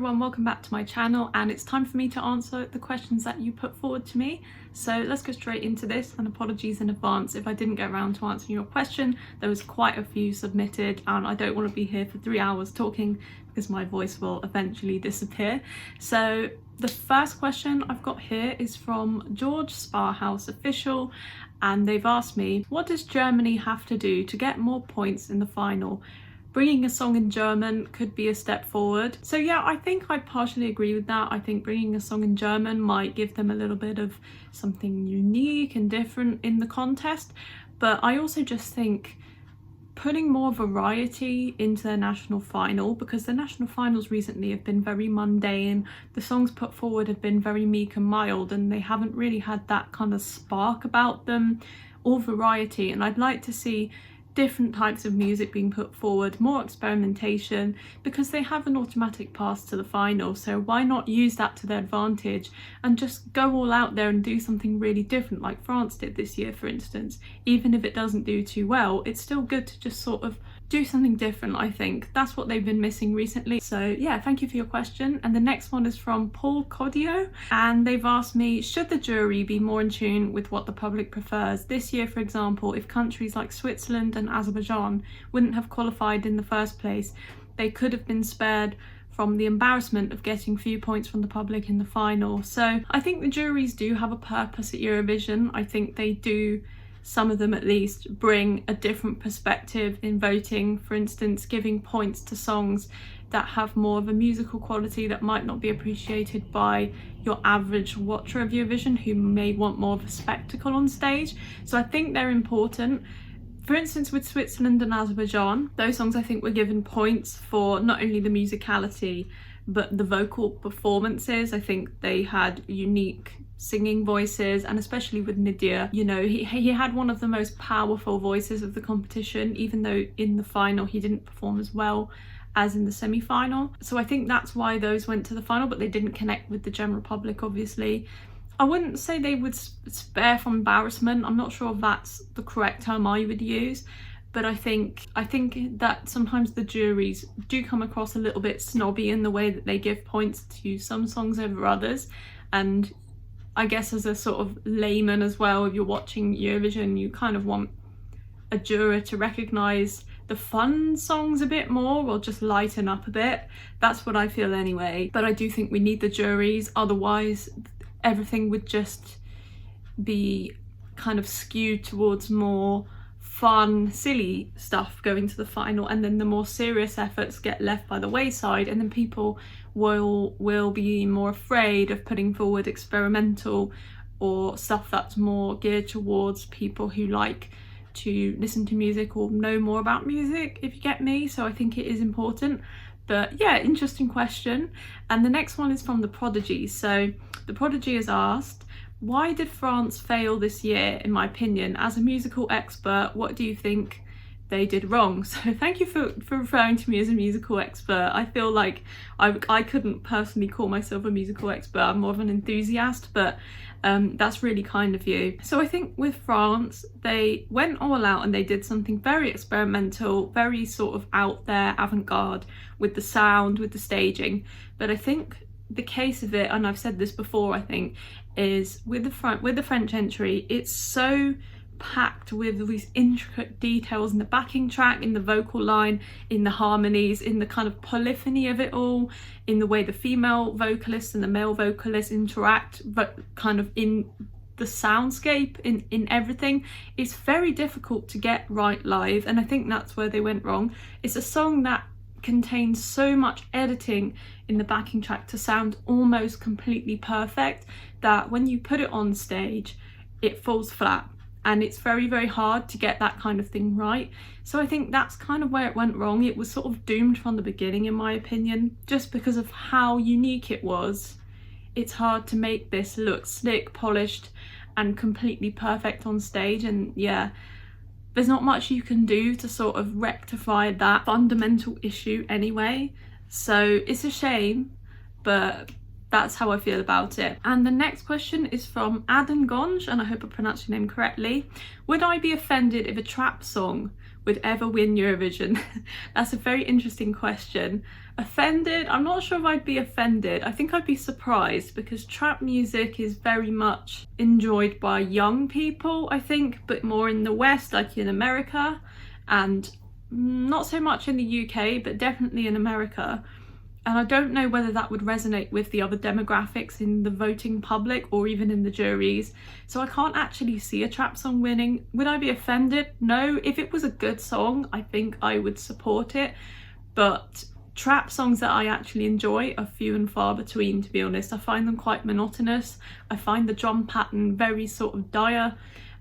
everyone, welcome back to my channel, and it's time for me to answer the questions that you put forward to me. So let's go straight into this, and apologies in advance if I didn't get around to answering your question. There was quite a few submitted and I don't want to be here for 3 hours talking because my voice will eventually disappear. So the first question I've got here is from Georgespahouse official, and they've asked me, what does Germany have to do to get more points in the final? Bringing a song in German could be a step forward. So yeah, I think I partially agree with that. I think bringing a song in German might give them a little bit of something unique and different in the contest. But I also just think putting more variety into their national final, because the national finals recently have been very mundane. The songs put forward have been very meek and mild, and they haven't really had that kind of spark about them or variety. And I'd like to see different types of music being put forward, more experimentation, because they have an automatic pass to the final. So why not use that to their advantage and just go all out there and do something really different, like France did this year, for instance. Even if it doesn't do too well, it's still good to just sort of do something different. I think that's what they've been missing recently. So yeah, thank you for your question. And the next one is from Coddio, and they've asked me, should the jury be more in tune with what the public prefers? This year, for example, if countries like Switzerland and Azerbaijan wouldn't have qualified in the first place, they could have been spared from the embarrassment of getting few points from the public in the final. So I think the juries do have a purpose at Eurovision. I think they do, some of them at least, bring a different perspective in voting. For instance, giving points to songs that have more of a musical quality that might not be appreciated by your average watcher of Eurovision, who may want more of a spectacle on stage. So I think they're important. For instance, with Switzerland and Azerbaijan, those songs I think were given points for not only the musicality but the vocal performances. I think they had unique singing voices, and especially with Nadir, you know, he had one of the most powerful voices of the competition, even though in the final he didn't perform as well as in the semi-final. So I think that's why those went to the final, but they didn't connect with the general public, obviously. I wouldn't say they would spare from embarrassment. I'm not sure if that's the correct term I would use, but I think that sometimes the juries do come across a little bit snobby in the way that they give points to some songs over others. And I guess as a sort of layman as well, if you're watching Eurovision, you kind of want a juror to recognise the fun songs a bit more, or just lighten up a bit. That's what I feel anyway. But I do think we need the juries, otherwise everything would just be kind of skewed towards more fun, silly stuff going to the final, and then the more serious efforts get left by the wayside, and then people will be more afraid of putting forward experimental or stuff that's more geared towards people who like to listen to music or know more about music, if you get me. So I think it is important. But yeah, interesting question. And the next one is from the Prodigy. So the Prodigy has asked, why did France fail this year, in my opinion? As a musical expert, what do you think they did wrong? So thank you for referring to me as a musical expert. I feel like I couldn't personally call myself a musical expert. I'm more of an enthusiast, but that's really kind of you. So I think with France, they went all out and they did something very experimental, very sort of out there, avant-garde, with the sound, with the staging. But I think the case of it, and I've said this before, I think, is with the French entry, it's so packed with these intricate details in the backing track, in the vocal line, in the harmonies, in the kind of polyphony of it all, in the way the female vocalists and the male vocalists interact, but kind of in the soundscape, in everything. It's very difficult to get right live, and I think that's where they went wrong. It's a song that contains so much editing in the backing track to sound almost completely perfect that when you put it on stage, it falls flat. And it's very, very hard to get that kind of thing right. So I think that's kind of where it went wrong. It was sort of doomed from the beginning, in my opinion, just because of how unique it was. It's hard to make this look slick, polished, and completely perfect on stage. And yeah, there's not much you can do to sort of rectify that fundamental issue anyway. So it's a shame, but that's how I feel about it. And the next question is from Aden Gonge, and I hope I pronounced your name correctly. Would I be offended if a trap song would ever win Eurovision? That's a very interesting question. Offended? I'm not sure if I'd be offended. I think I'd be surprised, because trap music is very much enjoyed by young people, I think, but more in the West, like in America, and not so much in the UK, but definitely in America. And I don't know whether that would resonate with the other demographics in the voting public or even in the juries. So I can't actually see a trap song winning. Would I be offended? No. If it was a good song, I think I would support it. But trap songs that I actually enjoy are few and far between, to be honest. I find them quite monotonous. I find the drum pattern very sort of dire.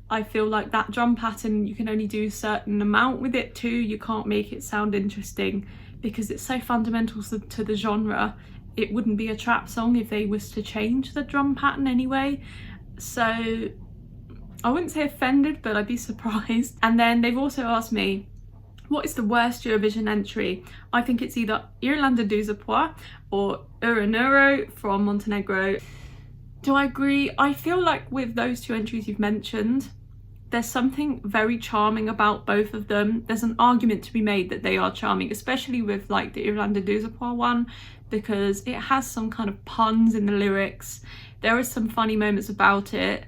I feel like that drum pattern, you can only do a certain amount with it too. You can't make it sound interesting, because it's so fundamental to the genre. It wouldn't be a trap song if they was to change the drum pattern anyway. So I wouldn't say offended, but I'd be surprised. And then they've also asked me, what is the worst Eurovision entry? I think it's either Irlanda do Zapois or Euan from Montenegro. Do I agree? I feel like with those two entries you've mentioned, there's something very charming about both of them. There's an argument to be made that they are charming, especially with like the Irlanda do Zapois one, because it has some kind of puns in the lyrics. There are some funny moments about it.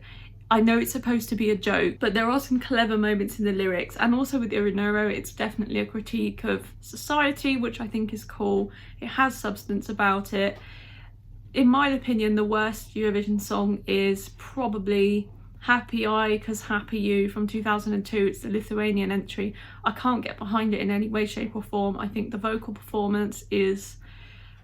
I know it's supposed to be a joke, but there are some clever moments in the lyrics. And also with Euan, it's definitely a critique of society, which I think is cool. It has substance about it. In my opinion, the worst Eurovision song is probably Happy I, 'cause Happy You from 2002. It's the Lithuanian entry. I can't get behind it in any way, shape or form. I think the vocal performance is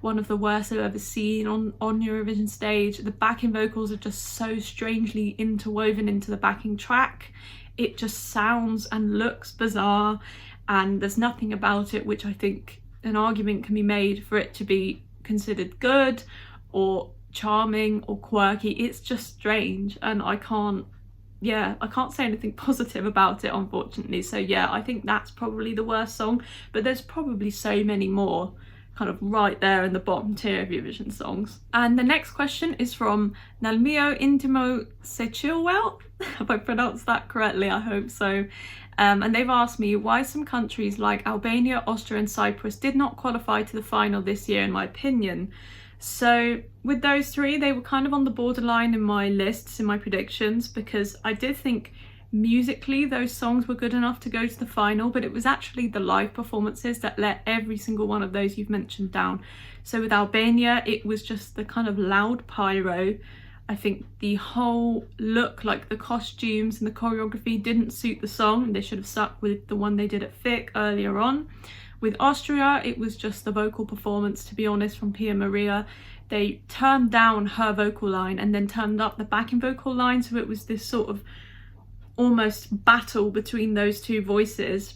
one of the worst I've ever seen on Eurovision stage. The backing vocals are just so strangely interwoven into the backing track. It just sounds and looks bizarre, and there's nothing about it which I think an argument can be made for it to be considered good or charming or quirky. It's just strange, and I can't say anything positive about it, unfortunately. So yeah, I think that's probably the worst song, but there's probably so many more kind of right there in the bottom tier of Eurovision songs. And the next question is from Nel mio intimo se Chilwell. Have I pronounced that correctly? I hope so. And they've asked me why some countries like Albania, Austria and Cyprus did not qualify to the final this year, in my opinion. So with those three, they were kind of on the borderline in my lists, in my predictions, because I did think musically those songs were good enough to go to the final, but it was actually the live performances that let every single one of those you've mentioned down. So with Albania, it was just the kind of loud pyro. I think the whole look, like the costumes and the choreography, didn't suit the song. They should have stuck with the one they did at FIC earlier on. With Austria, it was just the vocal performance, to be honest, from Pia Maria. They turned down her vocal line and then turned up the backing vocal line, so it was this sort of almost battle between those two voices,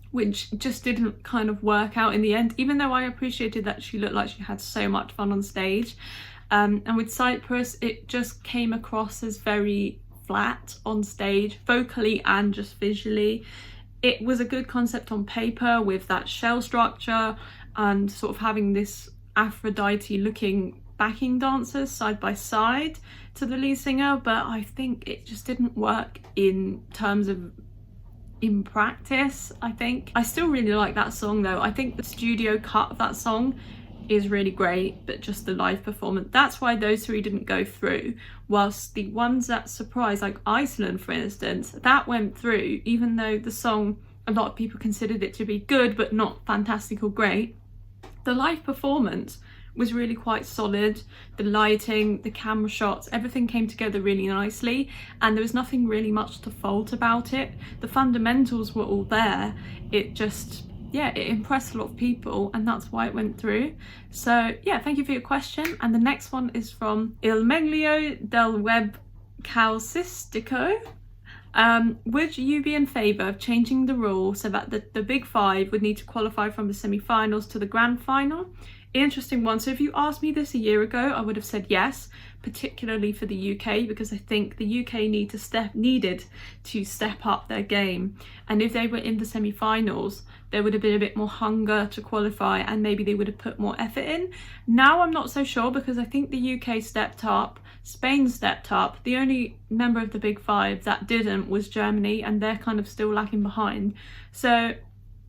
which just didn't kind of work out in the end, even though I appreciated that she looked like she had so much fun on stage. And with Cyprus, it just came across as very flat on stage, vocally and just visually. It was a good concept on paper with that shell structure and sort of having this Aphrodite looking backing dancers side by side to the lead singer, but I think it just didn't work in terms of in practice. I think I still really like that song though. I think the studio cut of that song is really great, but just the live performance, that's why those three didn't go through. Whilst the ones that surprised, like Iceland for instance, that went through, even though the song, a lot of people considered it to be good but not fantastic or great. The live performance was really quite solid. The lighting, the camera shots, everything came together really nicely, and there was nothing really much to fault about it. The fundamentals were all there. It just, yeah, it impressed a lot of people, and that's why it went through. So yeah, thank you for your question. And the next one is from Il Meglio del Web Calcistico. Would you be in favour of changing the rule so that the big five would need to qualify from the semi-finals to the grand final? Interesting one. So if you asked me this a year ago, I would have said yes, particularly for the UK, because I think the UK needed to step up their game. And if they were in the semi-finals, there would have been a bit more hunger to qualify, and maybe they would have put more effort in. Now I'm not so sure, because I think the UK stepped up, Spain stepped up. The only member of the Big Five that didn't was Germany, and they're kind of still lagging behind. So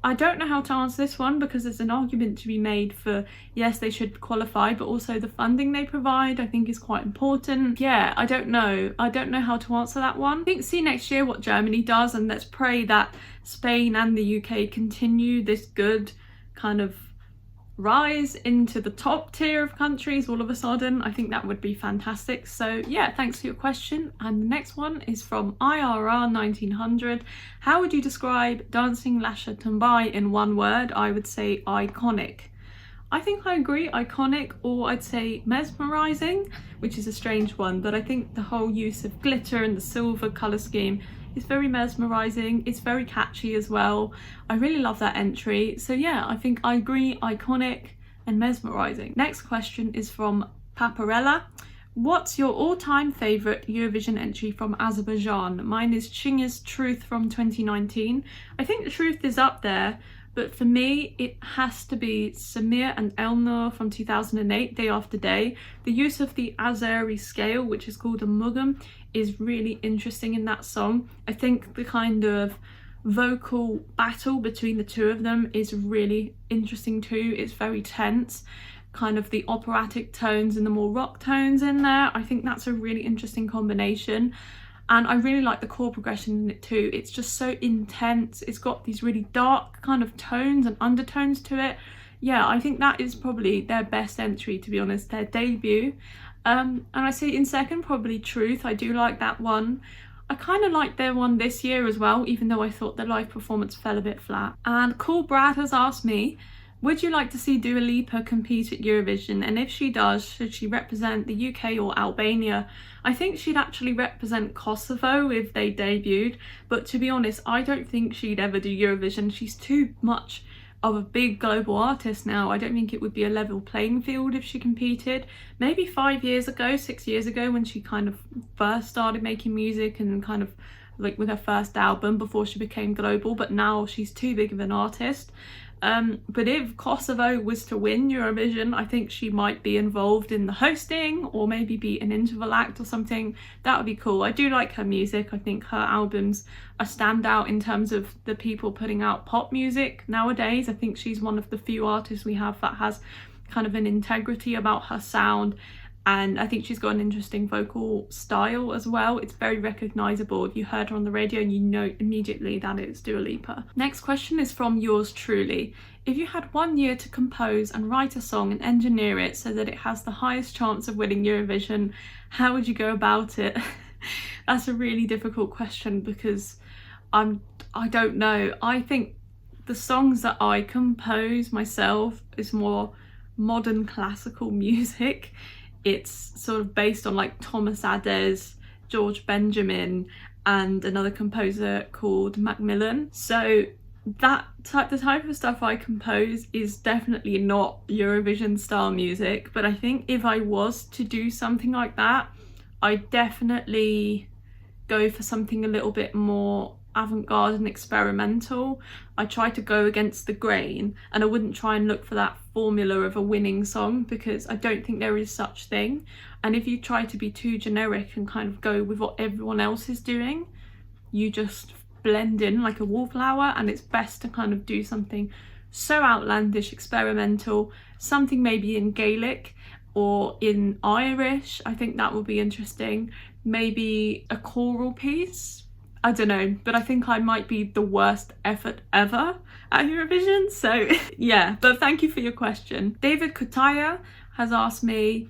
I don't know how to answer this one, because there's an argument to be made for, yes, they should qualify, but also the funding they provide I think is quite important. Yeah, I don't know how to answer that one. I think see next year what Germany does, and let's pray that Spain and the UK continue this good kind of rise into the top tier of countries all of a sudden. I think that would be fantastic. So yeah, thanks for your question. And the next one is from IRR 1900. How would you describe Dancing Lascia Tumbai in one word? I would say iconic. I think I agree, iconic, or I'd say mesmerizing, which is a strange one, but I think the whole use of glitter and the silver colour scheme is very mesmerizing. It's very catchy as well. I really love that entry. So yeah, I think I agree, iconic and mesmerizing. Next question is from Papparella. What's your all-time favourite Eurovision entry from Azerbaijan? Mine is Chinga's Truth from 2019. I think the Truth is up there, but for me it has to be Samir and Elnur from 2008, Day After Day. The use of the Azeri scale, which is called a mugam, is really interesting in that song. I think the kind of vocal battle between the two of them is really interesting too. It's very tense, kind of the operatic tones and the more rock tones in there. I think that's a really interesting combination. And I really like the chord progression in it too. It's just so intense. It's got these really dark kind of tones and undertones to it. Yeah, I think that is probably their best entry, to be honest, their debut. And I say in second, probably Truth. I do like that one. I kind of like their one this year as well, even though I thought the live performance fell a bit flat. And Cool Brad has asked me, would you like to see Dua Lipa compete at Eurovision? And if she does, should she represent the UK or Albania? I think she'd actually represent Kosovo if they debuted, but to be honest, I don't think she'd ever do Eurovision. She's too much of a big global artist now. I don't think it would be a level playing field if she competed. Maybe 5 years ago, 6 years ago, when she kind of first started making music and kind of like with her first album before she became global, but now she's too big of an artist. But if Kosovo was to win Eurovision, I think she might be involved in the hosting or maybe be an interval act or something. That would be cool. I do like her music. I think her albums are standout in terms of the people putting out pop music nowadays. I think she's one of the few artists we have that has kind of an integrity about her sound. And I think she's got an interesting vocal style as well. It's very recognisable. If you heard her on the radio, you know immediately that it's Dua Lipa. Next question is from yours truly. If you had 1 year to compose and write a song and engineer it so that it has the highest chance of winning Eurovision, how would you go about it? That's a really difficult question because I don't know. I think the songs that I compose myself is more modern classical music. It's sort of based on like Thomas Adès, George Benjamin, and another composer called Macmillan. So the type of stuff I compose is definitely not Eurovision style music, but I think if I was to do something like that, I'd definitely go for something a little bit more avant-garde and experimental. I try to go against the grain, and I wouldn't try and look for that formula of a winning song because I don't think there is such thing. And if you try to be too generic and kind of go with what everyone else is doing, you just blend in like a wallflower, and it's best to kind of do something so outlandish, experimental, something maybe in Gaelic or in Irish. I think that would be interesting. Maybe a choral piece. I don't know, but I think I might be the worst effort ever at Eurovision. So yeah, but thank you for your question. David Cutajar has asked me,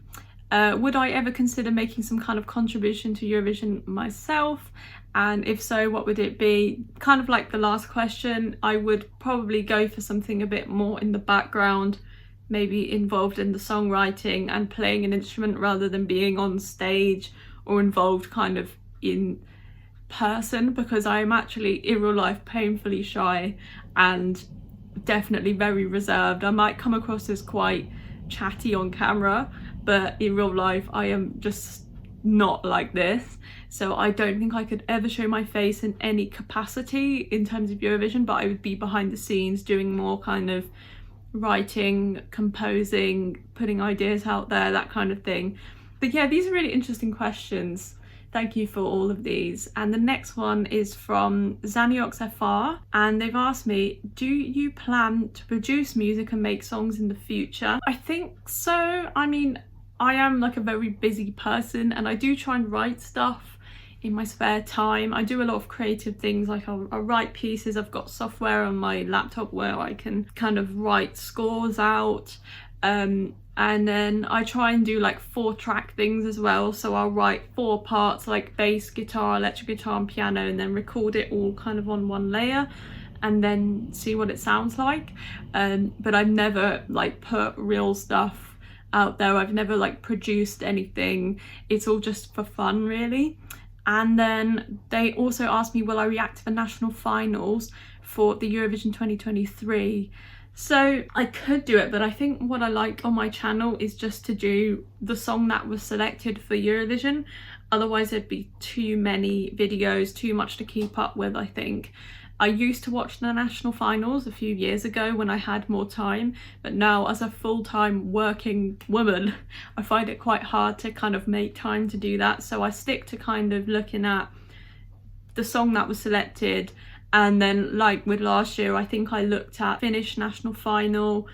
would I ever consider making some kind of contribution to Eurovision myself? And if so, what would it be? Kind of like the last question, I would probably go for something a bit more in the background, maybe involved in the songwriting and playing an instrument rather than being on stage or involved kind of in person, because I am actually in real life painfully shy and definitely very reserved. I might come across as quite chatty on camera, but in real life I am just not like this. So I don't think I could ever show my face in any capacity in terms of Eurovision, but I would be behind the scenes doing more kind of writing, composing, putting ideas out there, that kind of thing. But yeah, these are really interesting questions. Thank you for all of these. And the next one is from Zanneox FR, and they've asked me, do you plan to produce music and make songs in the future? I think so. I mean, I am like a very busy person, and I do try and write stuff in my spare time. I do a lot of creative things, like I'll write pieces. I've got software on my laptop where I can kind of write scores out. And then I try and do like 4-track things as well. So I'll write 4 parts, like bass, guitar, electric guitar and piano, and then record it all kind of on one layer and then see what it sounds like. But I've never like put real stuff out there. I've never like produced anything. It's all just for fun, really. And then they also asked me, will I react to the national finals for the Eurovision 2023? So I could do it, but I think what I like on my channel is just to do the song that was selected for Eurovision. Otherwise there'd be too many videos, too much to keep up with, I think. I used to watch the national finals a few years ago when I had more time, but now as a full-time working woman, I find it quite hard to kind of make time to do that. So I stick to kind of looking at the song that was selected. And then like with last year, I think I looked at Finnish national final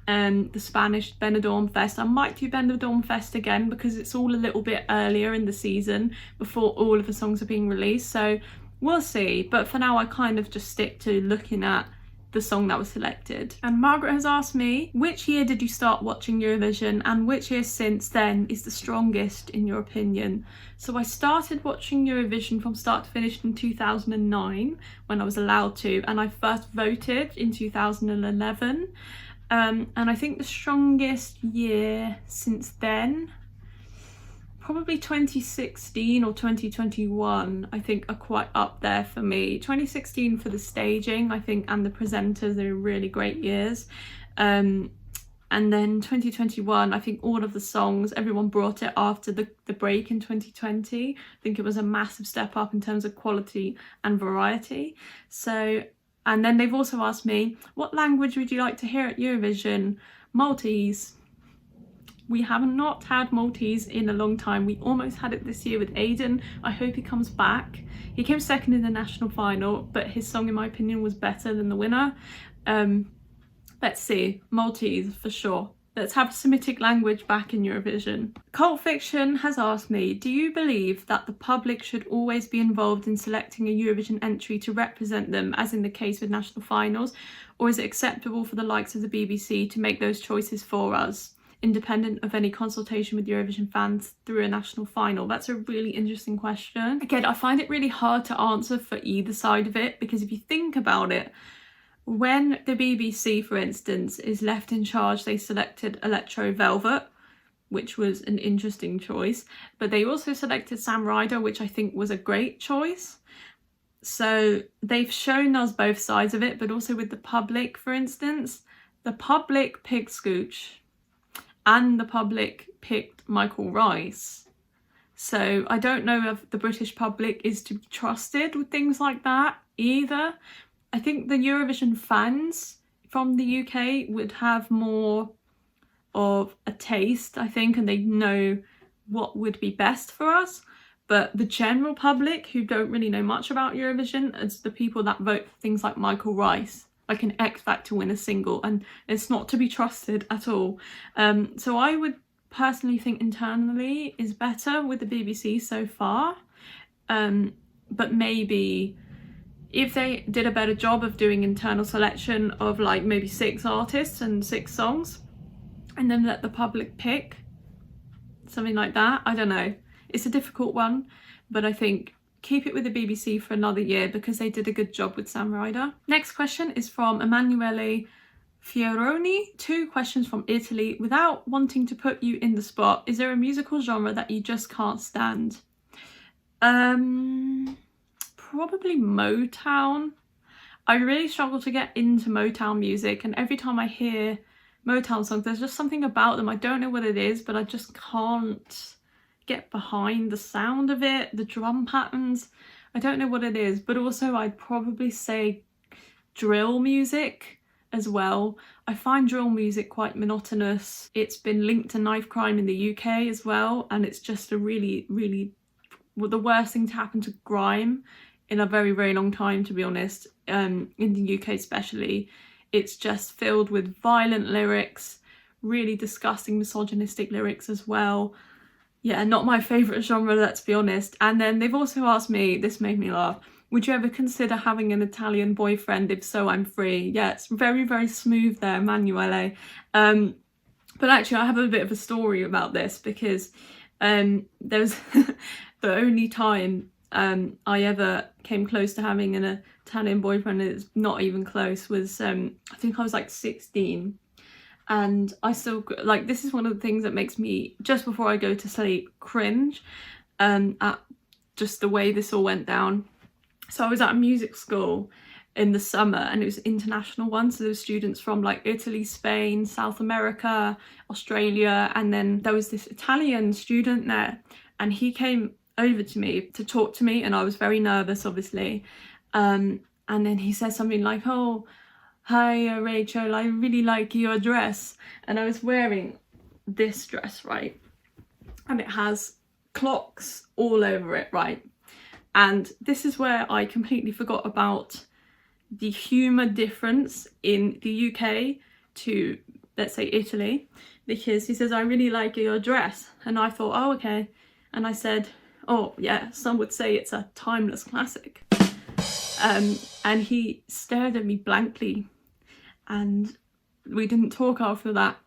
and the Spanish Benidorm Fest. I might do Benidorm Fest again because it's all a little bit earlier in the season before all of the songs are being released. So we'll see. But for now, I kind of just stick to looking at the song that was selected. And Margret has asked me, which year did you start watching Eurovision and which year since then is the strongest in your opinion? So I started watching Eurovision from start to finish in 2009 when I was allowed to, and I first voted in 2011. And I think the strongest year since then, probably 2016 or 2021, I think are quite up there for me. 2016 for the staging, I think, and the presenters are really great years. And then 2021, I think all of the songs, everyone brought it after the break in 2020. I think it was a massive step up in terms of quality and variety. So, and then they've also asked me, what language would you like to hear at Eurovision? Maltese. We have not had Maltese in a long time. We almost had it this year with Aden. I hope he comes back. He came second in the national final, but his song, in my opinion, was better than the winner. Let's see, Maltese for sure. Let's have Semitic language back in Eurovision. Cult Fiction has asked me, do you believe that the public should always be involved in selecting a Eurovision entry to represent them, as in the case with national finals, or is it acceptable for the likes of the BBC to make those choices for us, independent of any consultation with Eurovision fans through a national final? That's a really interesting question. Again, I find it really hard to answer for either side of it, because if you think about it, when the BBC, for instance, is left in charge, they selected Electro Velvet, which was an interesting choice, but they also selected Sam Ryder, which I think was a great choice. So they've shown us both sides of it, but also with the public, for instance, the public picked Scooch and the public picked Michael Rice. So I don't know if the British public is to be trusted with things like that either. I think the Eurovision fans from the UK would have more of a taste, I think, and they'd know what would be best for us. But the general public, who don't really know much about Eurovision, is the people that vote for things like Michael Rice, like an X Factor winner single, and it's not to be trusted at all. So I would personally think internally is better with the BBC so far, but maybe if they did a better job of doing internal selection of like maybe 6 artists and 6 songs, and then let the public pick something like that. I don't know, it's a difficult one, but I think keep it with the BBC for another year because they did a good job with Sam Ryder. Next question is from Emanuele Fierroni. 2 questions from Italy. Without wanting to put you in the spot, is there a musical genre that you just can't stand? Probably Motown. I really struggle to get into Motown music, and every time I hear Motown songs. There's just something about them. I don't know what it is, but I just can't get behind the sound of it, the drum patterns. I don't know what it is, but also I'd probably say drill music as well. I find drill music quite monotonous. It's been linked to knife crime in the UK as well, and it's just a really, really, well, the worst thing to happen to grime in a very, very long time, to be honest, in the UK especially. It's just filled with violent lyrics, really disgusting misogynistic lyrics as well. Yeah, not my favourite genre, let's be honest. And then they've also asked me, this made me laugh, would you ever consider having an Italian boyfriend? If so, I'm free. Yeah, it's very, very smooth there, Emanuele. But actually, I have a bit of a story about this, because there was the only time I ever came close to having an Italian boyfriend, it's not even close, was I think I was like 16. And I still, like, this is one of the things that makes me, just before I go to sleep, cringe at just the way this all went down. So I was at a music school in the summer, and it was an international one, so there were students from like Italy, Spain, South America, Australia, and then there was this Italian student there, and he came over to me to talk to me, and I was very nervous, obviously, and then he said something like, oh, hi Rachel, I really like your dress. And I was wearing this dress, right, and it has clocks all over it, right, and this is where I completely forgot about the humour difference in the UK to, let's say, Italy, because he says, I really like your dress, and I thought, oh, okay, and I said, oh yeah, some would say it's a timeless classic. And he stared at me blankly, and we didn't talk after that.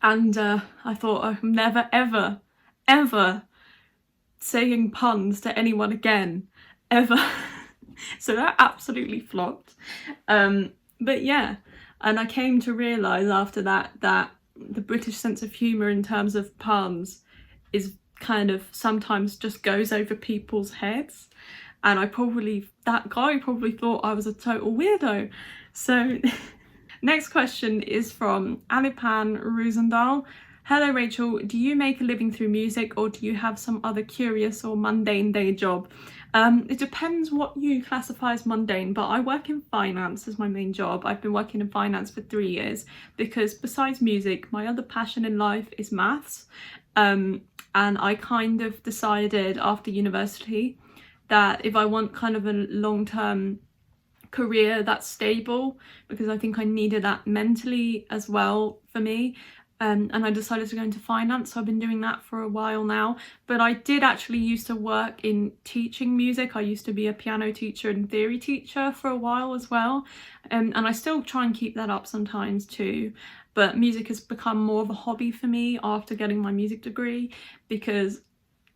And I thought, I'm never, ever, ever saying puns to anyone again, ever. So that absolutely flopped. But yeah, and I came to realise after that that the British sense of humour in terms of puns is kind of sometimes just goes over people's heads. And that guy probably thought I was a total weirdo. So next question is from Alipan, Roosendaal. Hello Rachel, do you make a living through music, or do you have some other curious or mundane day job? It depends what you classify as mundane, but I work in finance as my main job. I've been working in finance for 3 years, because besides music, my other passion in life is maths. And I kind of decided after university that if I want kind of a long-term career that's stable, because I think I needed that mentally as well for me, and I decided to go into finance. So I've been doing that for a while now, but I did actually used to work in teaching music. I used to be a piano teacher and theory teacher for a while as well, and I still try and keep that up sometimes too, but music has become more of a hobby for me after getting my music degree, because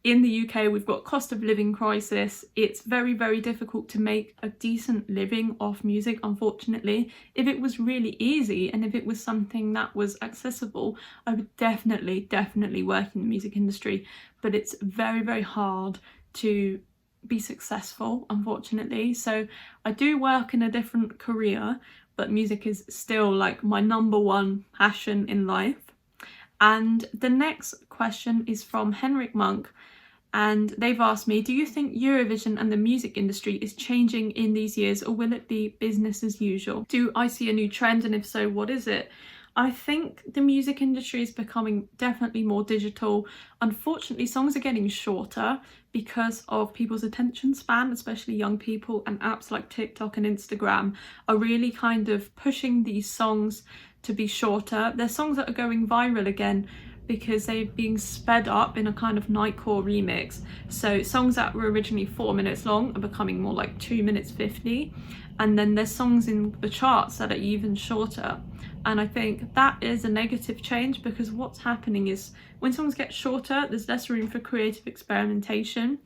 in the UK, we've got cost of living crisis. It's very, very difficult to make a decent living off music, unfortunately. If it was really easy and if it was something that was accessible, I would definitely work in the music industry. But it's very, very hard to be successful, unfortunately. So I do work in a different career, but music is still like my number one passion in life. And the next question is from Henrik, Munk. And they've asked me, do you think Eurovision and the music industry is changing in these years, or will it be business as usual? Do I see a new trend, and if so, what is it? I think the music industry is becoming definitely more digital. Unfortunately, songs are getting shorter because of people's attention span, especially young people, and apps like TikTok and Instagram are really kind of pushing these songs to be shorter. There's songs that are going viral again because they're being sped up in a kind of nightcore remix. So songs that were originally 4 minutes long are becoming more like 2 minutes 50. And then there's songs in the charts that are even shorter. And I think that is a negative change, because what's happening is when songs get shorter, there's less room for creative experimentation.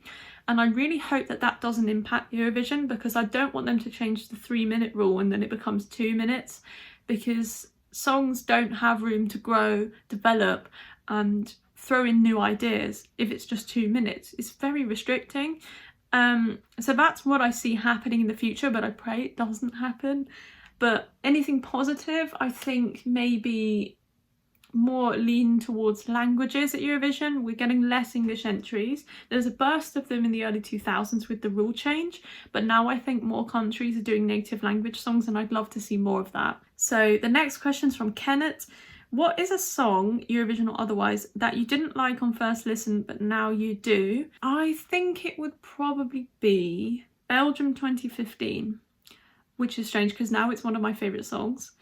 And I really hope that that doesn't impact Eurovision, because I don't want them to change the 3-minute rule and then it becomes 2 minutes, because songs don't have room to grow, develop, and throw in new ideas if it's just 2 minutes. It's very restricting. So that's what I see happening in the future, but I pray it doesn't happen, But anything positive, I think maybe more lean towards languages at Eurovision. We're getting less English entries. There's a burst of them in the early 2000s with the rule change, but now I think more countries are doing native language songs, and I'd love to see more of that. So the next question is from Kennet. What is a song, Eurovision or otherwise, that you didn't like on first listen but now you do? I think it would probably be Belgium 2015, which is strange because now it's one of my favourite songs.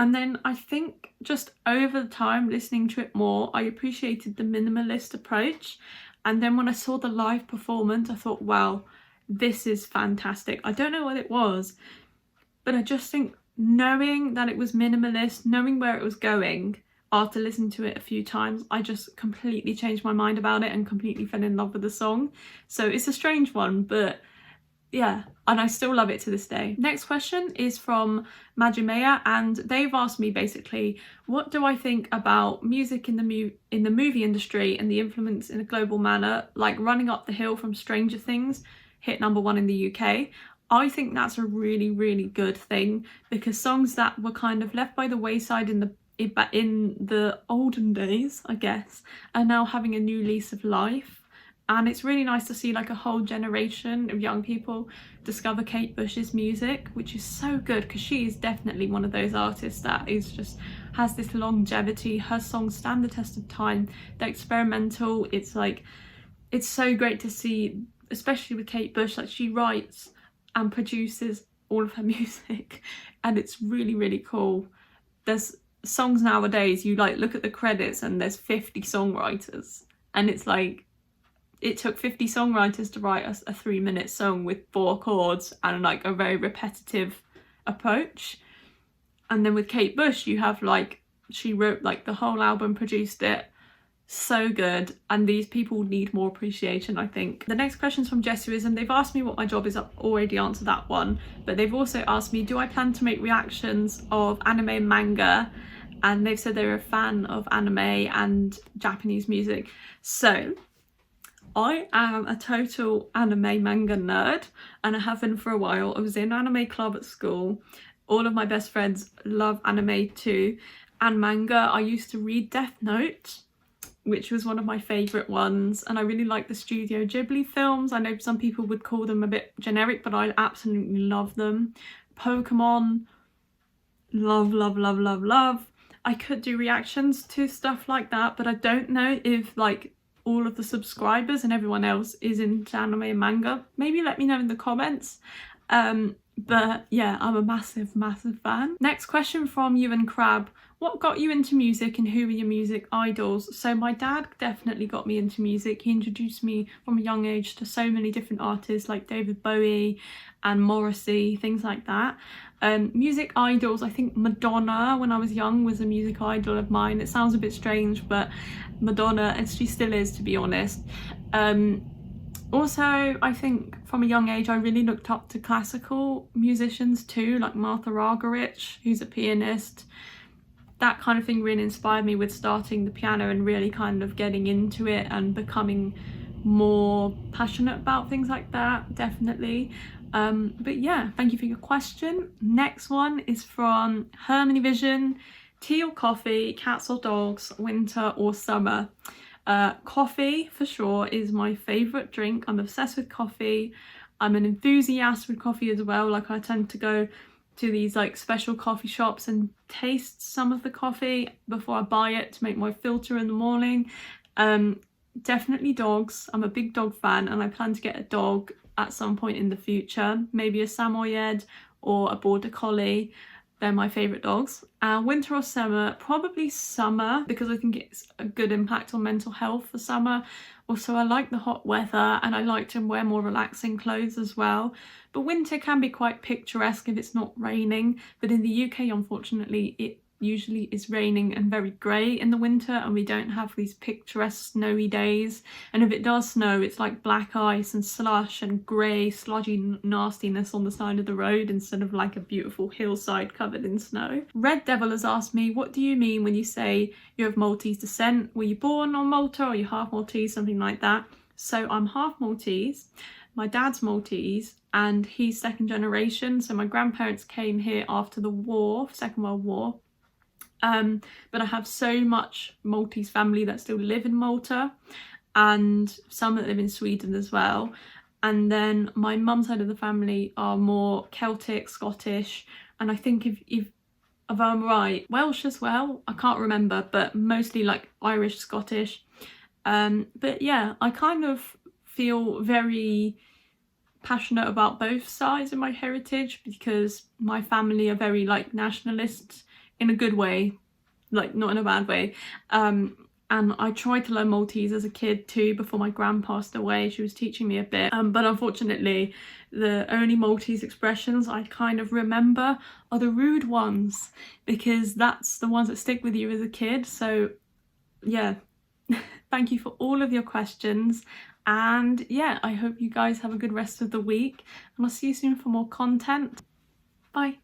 And then I think just over the time listening to it more, I appreciated the minimalist approach. And then when I saw the live performance, I thought, wow, this is fantastic. I don't know what it was, but I just think knowing that it was minimalist, knowing where it was going, after listening to it a few times, I just completely changed my mind about it and completely fell in love with the song. So it's a strange one, but yeah, and I still love it to this day. Next question is from Majumeyer, and they've asked me basically, what do I think about music in the movie industry and the influence in a global manner, like Running Up the Hill from Stranger Things, hit #1 in the UK. I think that's a really, really good thing, because songs that were kind of left by the wayside in the olden days, I guess, are now having a new lease of life. And it's really nice to see like a whole generation of young people discover Kate Bush's music, which is so good, because she is definitely one of those artists that is just has this longevity. Her songs stand the test of time. They're experimental. It's like, it's so great to see, especially with Kate Bush, like she writes and produces all of her music, and it's really, really cool. There's songs nowadays, you like look at the credits and there's 50 songwriters, and it's like, it took 50 songwriters to write a 3-minute song with 4 chords and like a very repetitive approach. And then with Kate Bush, you have like, she wrote like the whole album, produced it, so good, and these people need more appreciation, I think. The next question is from Jesuim. They've asked me what my job is. I've already answered that one, but they've also asked me, do I plan to make reactions of anime and manga? And they've said they're a fan of anime and Japanese music. So I am a total anime manga nerd, and I have been for a while. I was in anime club at school. All of my best friends love anime too, and manga. I used to read Death Note, which was one of my favourite ones, and I really like the Studio Ghibli films. I know some people would call them a bit generic, but I absolutely love them. Pokemon, love, love, love, love, love. I could do reactions to stuff like that, but I don't know if like all of the subscribers and everyone else is into anime and manga. Maybe let me know in the comments. But yeah, I'm a massive, massive fan. Next question from Euan Crabb. What got you into music and who were your music idols? So my dad definitely got me into music. He introduced me from a young age to so many different artists like David Bowie and Morrissey, things like that. Music idols, I think Madonna when I was young was a music idol of mine. It sounds a bit strange, but Madonna, and she still is, to be honest. Also, I think from a young age I really looked up to classical musicians too, like Martha Argerich, who's a pianist. That kind of thing really inspired me with starting the piano and really kind of getting into it and becoming more passionate about things like that, definitely. But yeah, thank you for your question. Next one is from Hermanivision. Tea or coffee, cats or dogs, winter or summer? Coffee for sure is my favourite drink. I'm obsessed with coffee. I'm an enthusiast with coffee as well. Like I tend to go to these like special coffee shops and taste some of the coffee before I buy it to make my filter in the morning. Definitely dogs. I'm a big dog fan, and I plan to get a dog at some point in the future. Maybe a Samoyed or a Border Collie. They're my favourite dogs. Winter or summer? Probably summer, because I think it's a good impact on mental health for summer. Also, I like the hot weather, and I like to wear more relaxing clothes as well. But winter can be quite picturesque if it's not raining. But in the UK, unfortunately, it usually is raining and very grey in the winter, and we don't have these picturesque snowy days. And if it does snow, it's like black ice and slush and grey sludgy nastiness on the side of the road instead of like a beautiful hillside covered in snow. Red Devil has asked me, what do you mean when you say you have Maltese descent? Were you born on Malta, or are you half Maltese, something like that? So I'm half Maltese. My dad's Maltese and he's second generation. So my grandparents came here after the war, Second World War. But I have so much Maltese family that still live in Malta, and some that live in Sweden as well. And then my mum's side of the family are more Celtic, Scottish, and I think if I'm right, Welsh as well. I can't remember, but mostly like Irish, Scottish. But yeah, I kind of feel very passionate about both sides of my heritage, because my family are very like nationalists in a good way, like not in a bad way. And I tried to learn Maltese as a kid too before my gran passed away. She was teaching me a bit, but unfortunately the only Maltese expressions I kind of remember are the rude ones, because that's the ones that stick with you as a kid. So yeah, thank you for all of your questions, and yeah, I hope you guys have a good rest of the week, and I'll see you soon for more content. Bye.